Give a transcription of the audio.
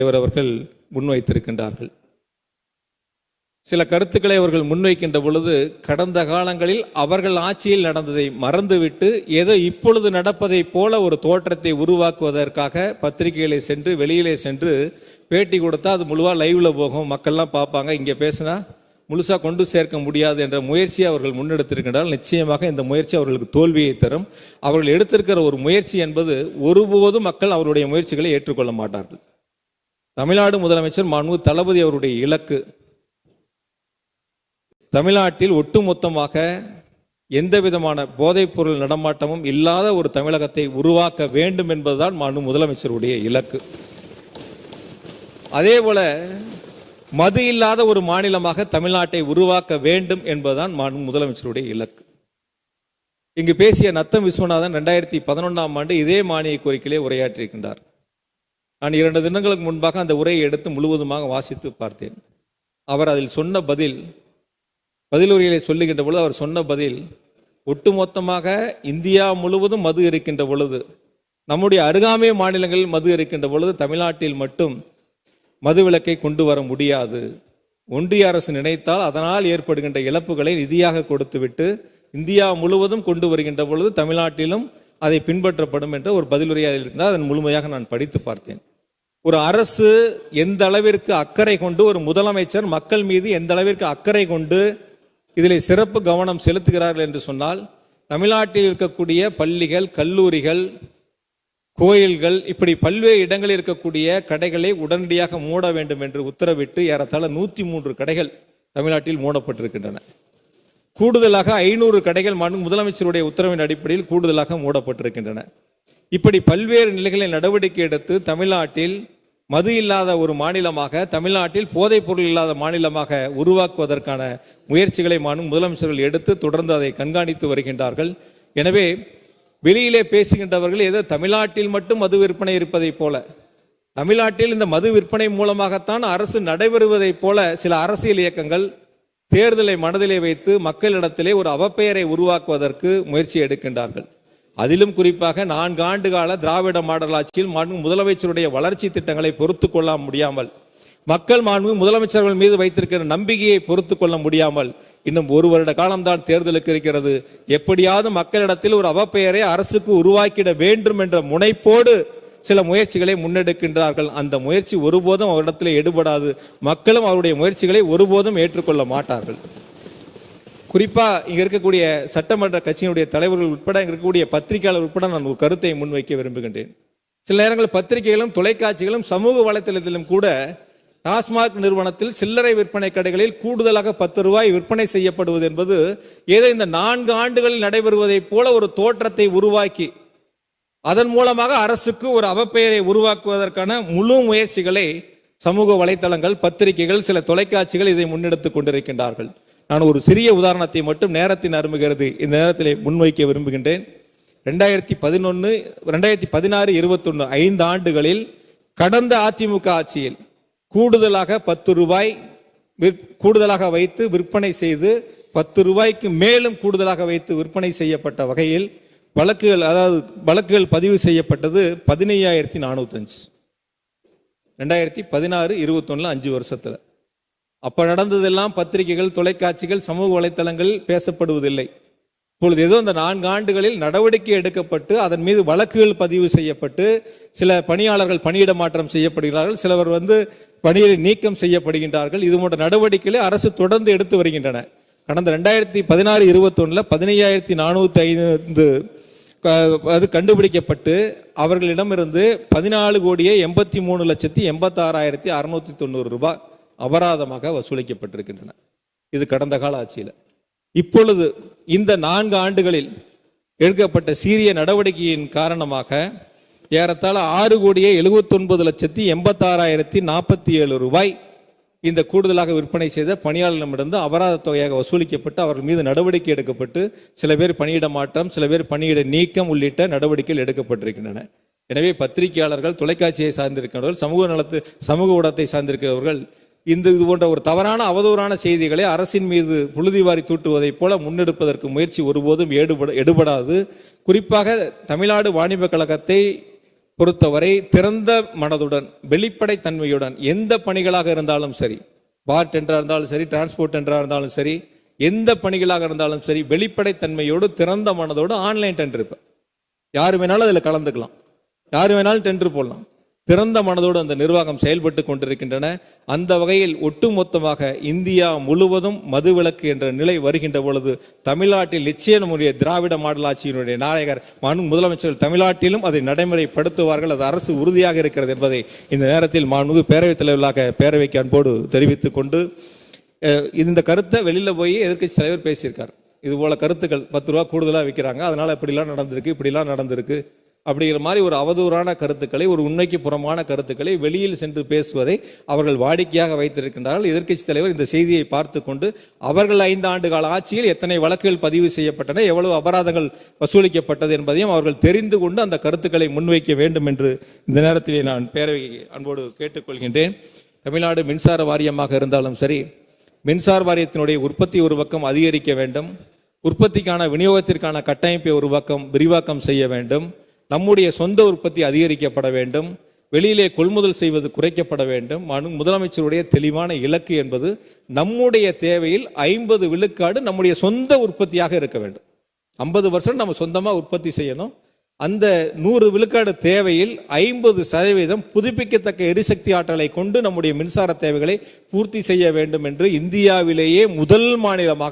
அவர்கள் முன்வைத்திருக்கின்றார்கள். சில கருத்துக்களை அவர்கள் முன்வைக்கின்ற பொழுது கடந்த காலங்களில் அவர்கள் ஆட்சியில் நடந்ததை மறந்துவிட்டு ஏதோ இப்பொழுது நடப்பதை போல ஒரு தோற்றத்தை உருவாக்குவதற்காக பத்திரிகைகளை சென்று வெளியிலே சென்று பேட்டி கொடுத்தா அது முழுவா லைவ்ல போகும், மக்கள்லாம் பார்ப்பாங்க, இங்கே பேசினா முழுசாக கொண்டு சேர்க்க முடியாது என்ற முயற்சியை அவர்கள் முன்னெடுத்திருக்கின்றால் நிச்சயமாக இந்த முயற்சி அவர்களுக்கு தோல்வியை தரும். அவர்கள் எடுத்திருக்கிற ஒரு முயற்சி என்பது ஒருபோதும் மக்கள் அவருடைய முயற்சிகளை ஏற்றுக்கொள்ள மாட்டார்கள். தமிழ்நாடு முதலமைச்சர் மாண்புமிகு தளபதி அவருடைய இலக்கு தமிழ்நாட்டில் ஒட்டுமொத்தமாக எந்த விதமான போதைப் பொருள் நடமாட்டமும் இல்லாத ஒரு தமிழகத்தை உருவாக்க வேண்டும் என்பதுதான் மாண்புமிகு முதலமைச்சருடைய இலக்கு. அதே போல மது இல்லாத ஒரு மாநிலமாக தமிழ்நாட்டை உருவாக்க வேண்டும் என்பதுதான் மாண்புமிகு முதலமைச்சருடைய இலக்கு. இங்கு பேசிய நத்தம் விஸ்வநாதன் 2011ஆம் ஆண்டு இதே மானிய கோரிக்கையிலே உரையாற்றியிருக்கின்றார். நான் 2 தினங்களுக்கு முன்பாக அந்த உரையை எடுத்து முழுவதுமாக வாசித்து பார்த்தேன். அவர் அதில் சொன்ன பதிலுரையிலே சொல்லுகின்ற பொழுது அவர் சொன்ன பதில், ஒட்டுமொத்தமாக இந்தியா முழுவதும் மது இருக்கின்ற பொழுது, நம்முடைய அருகாமை மாநிலங்களில் மது இருக்கின்ற பொழுது தமிழ்நாட்டில் மட்டும் மது விலக்கை கொண்டு வர முடியாது. ஒன்றிய அரசு நினைத்தால் அதனால் ஏற்படுகின்ற இழப்புகளை நிதியாக கொடுத்துவிட்டு இந்தியா முழுவதும் கொண்டு வருகின்ற பொழுது தமிழ்நாட்டிலும் அதை பின்பற்றப்படும் என்ற ஒரு பதிலுரையாக இருந்தால் அதன் முழுமையாக நான் படித்து பார்த்தேன். ஒரு அரசு எந்த அளவிற்கு அக்கறை கொண்டு, ஒரு முதலமைச்சர் மக்கள் மீது எந்த அளவிற்கு அக்கறை கொண்டு இதில் சிறப்பு கவனம் செலுத்துகிறார்கள் என்று சொன்னால், தமிழ்நாட்டில் இருக்கக்கூடிய பள்ளிகள், கல்லூரிகள், கோயில்கள், இப்படி பல்வேறு இடங்களில் இருக்கக்கூடிய கடைகளை உடனடியாக மூட வேண்டும் என்று உத்தரவிட்டு ஏறத்தாழ 103 கடைகள் தமிழ்நாட்டில் மூடப்பட்டிருக்கின்றன. கூடுதலாக 500 கடைகள் முதலமைச்சருடைய உத்தரவின் அடிப்படையில் கூடுதலாக மூடப்பட்டிருக்கின்றன. இப்படி பல்வேறு நிலைகளில் நடவடிக்கை எடுத்து தமிழ்நாட்டில் மது இல்லாத ஒரு மாநிலமாக, தமிழ்நாட்டில் போதைப் பொருள் இல்லாத மாநிலமாக உருவாக்குவதற்கான முயற்சிகளை முதலமைச்சர்கள் எடுத்து தொடர்ந்து அதை கண்காணித்து வருகின்றார்கள். எனவே வெளியிலே பேசுகின்றவர்கள் ஏதோ தமிழ்நாட்டில் மட்டும் மது விற்பனை இருப்பதை போல, தமிழ்நாட்டில் இந்த மது விற்பனை மூலமாகத்தான் அரசு நடைபெறுவதைப் போல சில அரசியல் இயக்கங்கள் தேர்தலை மனதிலே வைத்து மக்களிடத்திலே ஒரு அவப்பெயரை உருவாக்குவதற்கு முயற்சி எடுக்கின்றார்கள். அதிலும் குறிப்பாக 4 ஆண்டு கால திராவிட மாடல் ஆட்சியில் முதலமைச்சருடைய வளர்ச்சி திட்டங்களை பொறுத்து கொள்ள முடியாமல், மக்கள் முதலமைச்சர்கள் மீது வைத்திருக்கிற நம்பிக்கையை பொறுத்து கொள்ள முடியாமல், இன்னும் 1 வருட காலம்தான் தேர்தலுக்கு இருக்கிறது, எப்படியாவது மக்களிடத்தில் ஒரு அவப்பெயரை அரசுக்கு உருவாக்கிட வேண்டும் என்ற முனைப்போடு சில முயற்சிகளை முன்னெடுக்கின்றார்கள். அந்த முயற்சி ஒருபோதும் அவரிடத்தில் எடுபடாது. மக்களும் அவருடைய முயற்சிகளை ஒருபோதும் ஏற்றுக்கொள்ள மாட்டார்கள். குறிப்பாக இங்கே இருக்கக்கூடிய சட்டமன்ற கட்சியினுடைய தலைவர்கள் உட்பட, இங்கே இருக்கக்கூடிய பத்திரிகையாளர் உட்பட நான் ஒரு கருத்தை முன்வைக்க விரும்புகின்றேன். சில நேரங்களில் பத்திரிகைகளும் தொலைக்காட்சிகளும் சமூக வலைத்தளத்திலும் கூட டாஸ்மாக் நிறுவனத்தில் சில்லறை விற்பனை கடைகளில் கூடுதலாக 10 ரூபாய் விற்பனை செய்யப்படுவது என்பது ஏதோ இந்த 4 ஆண்டுகளில் நடைபெறுவதைப் போல ஒரு தோற்றத்தை உருவாக்கி அதன் மூலமாக அரசுக்கு ஒரு அவப்பெயரை உருவாக்குவதற்கான முழு முயற்சிகளை சமூக வலைத்தளங்கள், பத்திரிகைகள், சில தொலைக்காட்சிகள் இதை முன்னெடுத்துக் கொண்டிருக்கின்றார்கள். நான் ஒரு சிறிய உதாரணத்தை மட்டும் நேரத்தின் அருமுகிறது இந்த நேரத்தில் முன்வைக்க விரும்புகின்றேன். 2016, 21 5 ஆண்டுகளில் கடந்த அதிமுக ஆட்சியில் கூடுதலாக 10 ரூபாய் கூடுதலாக வைத்து விற்பனை செய்து 10 ரூபாய்க்கு மேலும் கூடுதலாக வைத்து விற்பனை செய்யப்பட்ட வகையில் வழக்குகள் பதிவு செய்யப்பட்டது 15,405. 2016-21 5 வருஷத்துல. அப்ப நடந்ததெல்லாம் பத்திரிகைகள், தொலைக்காட்சிகள், சமூக வலைத்தளங்கள் பேசப்படுவதில்லை. இப்பொழுது ஏதோ இந்த 4 ஆண்டுகளில் நடவடிக்கை எடுக்கப்பட்டு அதன் மீது வழக்குகள் பதிவு செய்யப்பட்டு சில பணியாளர்கள் பணியிட மாற்றம் செய்யப்படுகிறார்கள், சிலவர் பணியை நீக்கம் செய்யப்படுகின்றார்கள். இது போன்ற நடவடிக்கைகளை அரசு தொடர்ந்து எடுத்து வருகின்றன. கடந்த 2016-21 15,405 அது கண்டுபிடிக்கப்பட்டு அவர்களிடமிருந்து 14,83,86,690 ரூபாய் அபராதமாக வசூலிக்கப்பட்டிருக்கின்றன. இது கடந்த கால ஆட்சியில். இப்பொழுது இந்த 4 ஆண்டுகளில் எடுக்கப்பட்ட சீரிய நடவடிக்கையின் காரணமாக ஏறத்தாழ 6,79,86,047 ரூபாய் இந்த கூடுதலாக விற்பனை செய்த பணியாளர்களிடமிருந்து அபராத தொகையாக வசூலிக்கப்பட்டு அவர்கள் மீது நடவடிக்கை எடுக்கப்பட்டு சில பேர் பணியிட மாற்றம், சில பேர் பணியிட நீக்கம் உள்ளிட்ட நடவடிக்கைகள் எடுக்கப்பட்டிருக்கின்றன. எனவே பத்திரிகையாளர்கள், தொலைக்காட்சியை சார்ந்திருக்கிறவர்கள், சமூக ஊடகத்தை சார்ந்திருக்கிறவர்கள் இது போன்ற ஒரு தவறான அவதூறான செய்திகளை அரசின் மீது புழுதிவாரி தூட்டுவதைப் போல முன்னெடுப்பதற்கு முயற்சி ஒருபோதும் எடுபடாது. குறிப்பாக தமிழ்நாடு வாணிப கழகத்தை பொறுத்தவரை திறந்த மனதுடன் வெளிப்படைத்தன்மையுடன் எந்த பணிகளாக இருந்தாலும் சரி, பார் டெண்டராக இருந்தாலும் சரி, டிரான்ஸ்போர்ட் டெண்டராக இருந்தாலும் சரி, எந்த பணிகளாக இருந்தாலும் சரி, வெளிப்படைத்தன்மையோடு திறந்த மனதோடு ஆன்லைன் டெண்டர். இப்போ யார் வேணாலும் அதில் கலந்துக்கலாம், யார் வேணாலும் டெண்டர் போடலாம். திறந்த மனதோடு அந்த நிர்வாகம் செயல்பட்டு கொண்டிருக்கின்றன. அந்த வகையில் ஒட்டுமொத்தமாக இந்தியா முழுவதும் மதுவிலக்கு என்ற நிலை வருகின்ற பொழுது தமிழ்நாட்டில் நிச்சயம் நம்முடைய திராவிட மாடல் ஆட்சியினுடைய நாயகர் முதலமைச்சர்கள் தமிழ்நாட்டிலும் அதை நடைமுறைப்படுத்துவார்கள். அது அரசு உறுதியாக இருக்கிறது என்பதை இந்த நேரத்தில் மாண்புமிகு பேரவைத் தலைவர்களாக பேரவைக்கு அன்போடு தெரிவித்துக் கொண்டு, இந்த கருத்தை வெளியில் போய் எதிர்க்கட்சி தலைவர் பேசியிருக்கார். இது போல கருத்துக்கள் 10 ரூபா கூடுதலாக விற்கிறாங்க, அதனால் இப்படிலாம் நடந்திருக்கு, இப்படிலாம் நடந்திருக்கு அப்படிங்கிற மாதிரி ஒரு அவதூறான கருத்துக்களை, ஒரு உண்மைக்கு புறமான கருத்துக்களை வெளியில் சென்று பேசுவதை அவர்கள் வாடிக்கையாக வைத்திருக்கின்றார்கள். எதிர்க்கட்சி தலைவர் இந்த செய்தியை பார்த்து கொண்டு அவர்கள் 5 ஆண்டு கால ஆட்சியில் எத்தனை வழக்குகள் பதிவு செய்யப்பட்டன, எவ்வளவு அபராதங்கள் வசூலிக்கப்பட்டது என்பதையும் அவர்கள் தெரிந்து கொண்டு அந்த கருத்துக்களை முன்வைக்க வேண்டும் என்று இந்த நேரத்திலே நான் பேரவை அன்போடு கேட்டுக்கொள்கின்றேன். தமிழ்நாடு மின்சார வாரியமாக இருந்தாலும் சரி, மின்சார வாரியத்தினுடைய உற்பத்தி ஒரு பக்கம் அதிகரிக்க வேண்டும், உற்பத்திக்கான விநியோகத்திற்கான கட்டமைப்பை ஒரு பக்கம் விரிவாக்கம் செய்ய வேண்டும், நம்முடைய சொந்த உற்பத்தி அதிகரிக்கப்பட வேண்டும், வெளியிலே கொள்முதல் செய்வது குறைக்கப்பட வேண்டும். முதலமைச்சருடைய தெளிவான இலக்கு என்பது நம்முடைய தேவையில் 50 விழுக்காடு நம்முடைய சொந்த உற்பத்தியாக இருக்க வேண்டும். 50% நம்ம சொந்தமாக உற்பத்தி செய்யணும். அந்த 100 விழுக்காடு தேவையில் 50% புதுப்பிக்கத்தக்க எரிசக்தி ஆற்றலை கொண்டு நம்முடைய மின்சார தேவைகளை பூர்த்தி செய்ய வேண்டும் என்று இந்தியாவிலேயே முதல் மாநிலமாக